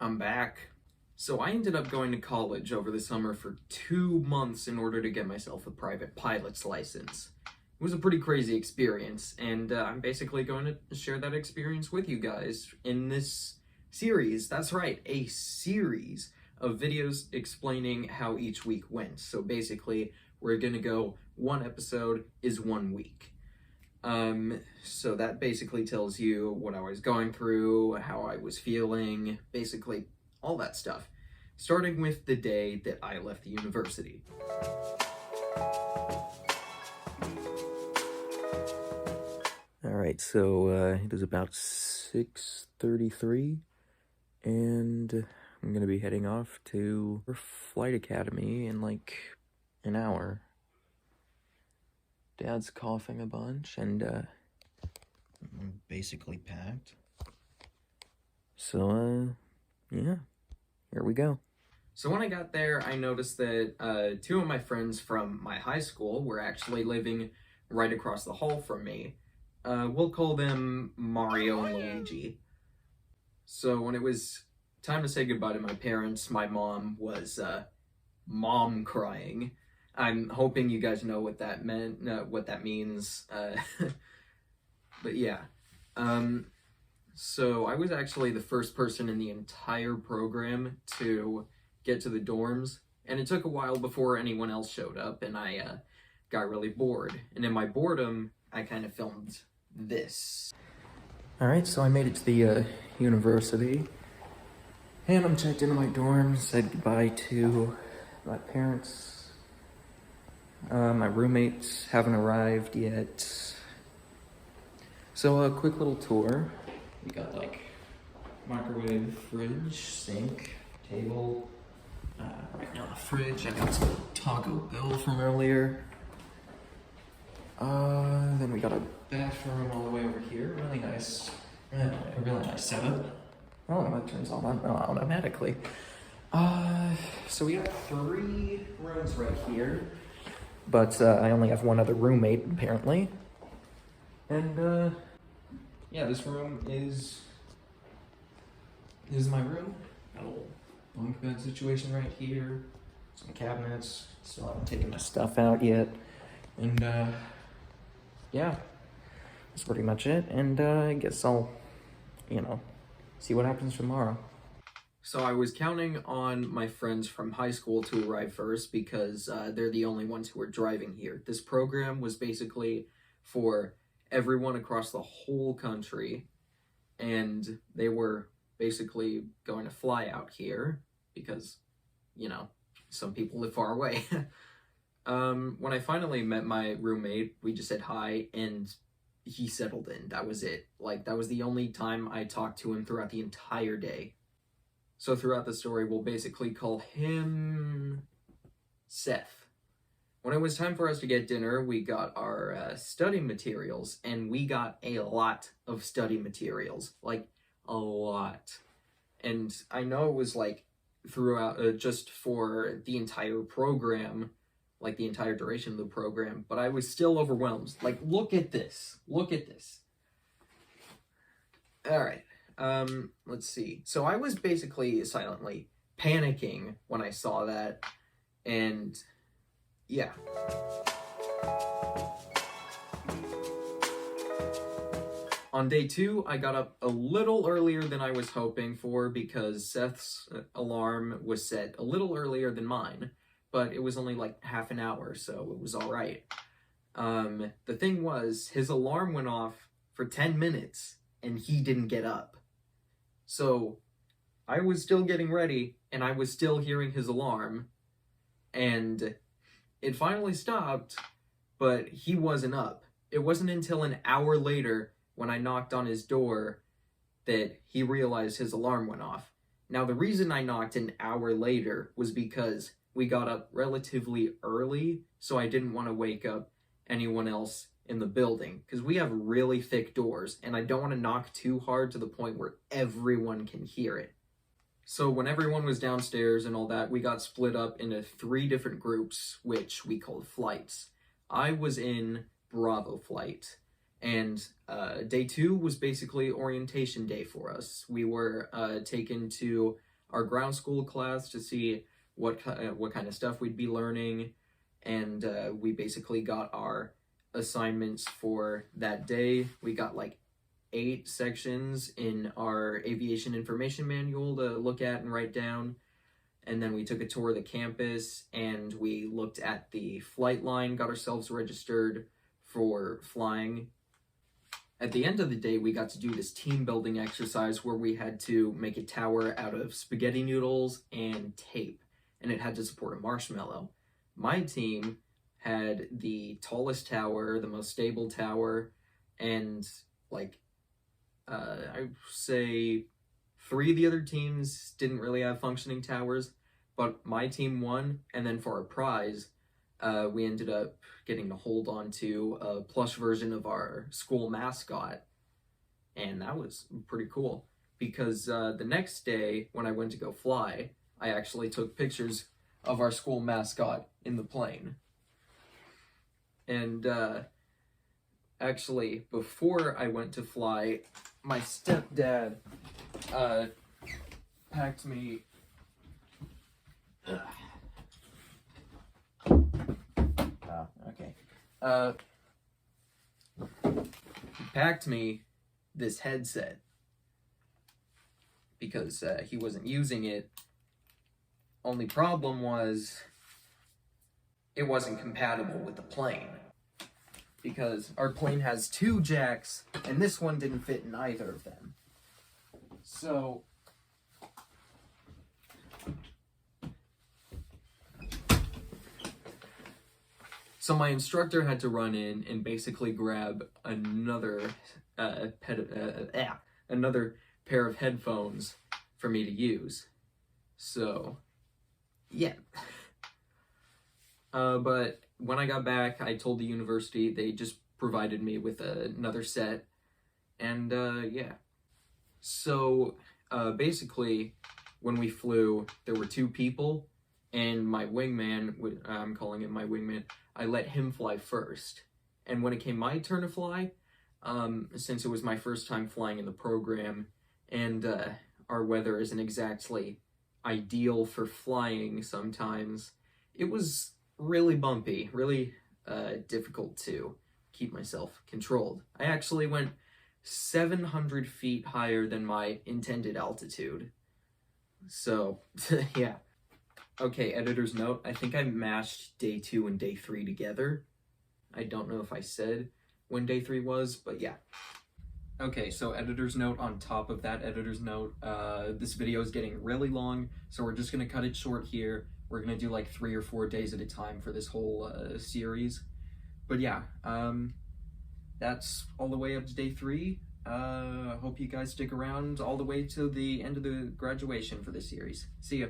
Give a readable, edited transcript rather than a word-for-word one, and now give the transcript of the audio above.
I'm back. So I ended up going to college over the summer for 2 months in order to get myself a private pilot's license. It was a pretty crazy experience, and I'm basically going to share that experience with you guys in this series. That's right, a series of videos explaining how each week went. So basically, we're gonna go one episode is 1 week. So that basically tells you what I was going through, how I was feeling, basically all that stuff. Starting with the day that I left the university. Alright, so it is about 6:33, and I'm gonna be heading off to Flight Academy in like an hour. Dad's coughing a bunch, and I'm basically packed. So, yeah, here we go. So when I got there, I noticed that two of my friends from my high school were actually living right across the hall from me. We'll call them Mario and Luigi. So when it was time to say goodbye to my parents, my mom was mom crying. I'm hoping you guys know what that meant, what that means. But yeah. So I was actually the first person in the entire program to get to the dorms, and it took a while before anyone else showed up, and I got really bored. And in my boredom, I kind of filmed this. Alright, so I made it to the university, and I'm checked into my dorm, said goodbye to my parents. My roommates haven't arrived yet. So a quick little tour. We got like microwave, fridge, sink, table. Right now the fridge, I got some Taco Bell from earlier. Then we got a bathroom all the way over here. Really nice, a really nice setup. Oh, that turns on automatically. So we got 3 rooms right here. But I only have one other roommate, apparently. And, yeah, this room is my room. Got a little bunk bed situation right here. Some cabinets. Still haven't taken my stuff out yet. And, yeah, that's pretty much it. And, I guess I'll, see what happens tomorrow. So I was counting on my friends from high school to arrive first because they're the only ones who are driving here. This program was basically for everyone across the whole country, and they were basically going to fly out here because, some people live far away. When I finally met my roommate, we just said hi, and he settled in. That was it. Like, that was the only time I talked to him throughout the entire day. So throughout the story, we'll basically call him Seth. When it was time for us to get dinner, we got our study materials, and we got a lot of study materials. Like, a lot. And I know it was like throughout, just for the entire program, like the entire duration of the program, but I was still overwhelmed. Like, look at this. Look at this. Alright. Let's see. So I was basically silently panicking when I saw that, and yeah. On day 2, I got up a little earlier than I was hoping for because Seth's alarm was set a little earlier than mine, but it was only like half an hour, so it was alright. The thing was, his alarm went off for 10 minutes, and he didn't get up. So, I was still getting ready, and I was still hearing his alarm, and it finally stopped, but he wasn't up. It wasn't until an hour later, when I knocked on his door, that he realized his alarm went off. Now, the reason I knocked an hour later was because we got up relatively early, so I didn't want to wake up anyone else in the building, because we have really thick doors, and I don't want to knock too hard to the point where everyone can hear it. So when everyone was downstairs and all that, we got split up into 3 different groups, which we called flights. I was in Bravo flight, and day 2 was basically orientation day for us. We were taken to our ground school class to see what kind of stuff we'd be learning, and we basically got our assignments for that day. We got like 8 sections in our aviation information manual to look at and write down. And then we took a tour of the campus and we looked at the flight line, got ourselves registered for flying. At the end of the day, we got to do this team building exercise where we had to make a tower out of spaghetti noodles and tape, and it had to support a marshmallow. My team had the tallest tower, the most stable tower, and like, I say 3 of the other teams didn't really have functioning towers, but my team won, and then for our prize, we ended up getting to hold on to a plush version of our school mascot, and that was pretty cool, because the next day, when I went to go fly, I actually took pictures of our school mascot in the plane. And actually, before I went to fly, my stepdad packed me he packed me this headset because he wasn't using it. Only problem was it wasn't compatible with the plane, because our plane has 2 jacks and this one didn't fit in either of them. So my instructor had to run in and basically grab another another pair of headphones for me to use. So, yeah. But when I got back, I told the university, they just provided me with another set, and yeah. So, basically, when we flew, there were 2 people, and my wingman, I'm calling him my wingman, I let him fly first. And when it came my turn to fly, since it was my first time flying in the program, and our weather isn't exactly ideal for flying sometimes, it was really bumpy, really difficult to keep myself controlled. I actually went 700 feet higher than my intended altitude. So, yeah. Okay, editor's note, I think I mashed day 2 and day 3 together. I don't know if I said when day 3 was, but yeah. Okay, so editor's note on top of that editor's note, this video is getting really long, so we're just gonna cut it short here. We're gonna do like 3 or 4 days at a time for this whole series. But yeah, that's all the way up to day 3. Hope you guys stick around all the way to the end of the graduation for this series. See ya.